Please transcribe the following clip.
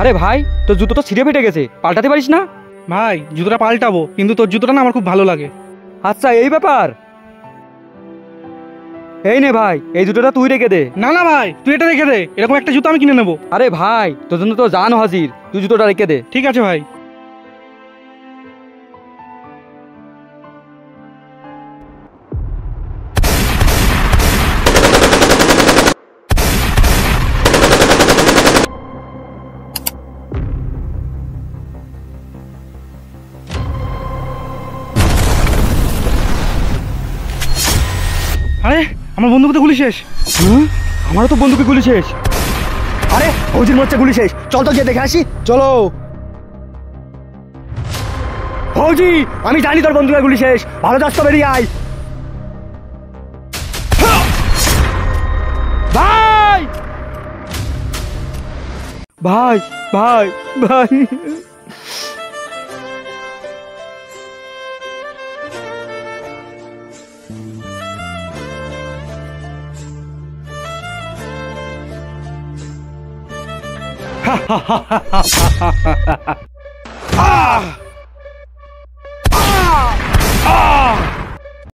আরে ভাই, তোর জুতো তো ছিঁড়ে ফেটে গেছে, পাল্টাতে পারিস না? ভাই জুতোটা পাল্টাবো, কিন্তু তোর জুতোটা না আমার খুব ভালো লাগে। আচ্ছা এই ব্যাপার। এই নে ভাই, এই জুতোটা তুই রেখে দে। না না ভাই, তুই এটা রেখে দে, এরকম একটা জুতো আমি কিনে নেবো। আরে ভাই, তোর জন্য তো জান হাজির, তুই জুতোটা রেখে দে। ঠিক আছে ভাই। আরে আমার বন্দুকে তো গুলি শেষ। আমারও তো বন্দুকে গুলি শেষ। আরে ফৌজির মোর্চা গুলি শেষ, চল তো গিয়ে দেখে আসি। চলো। ফৌজি, আমি জানি তোর বন্দুকের গুলি শেষ, ভালো যাস তো, বেরিয়ে আয়। ভাই ভাই ভাই ভাই আহ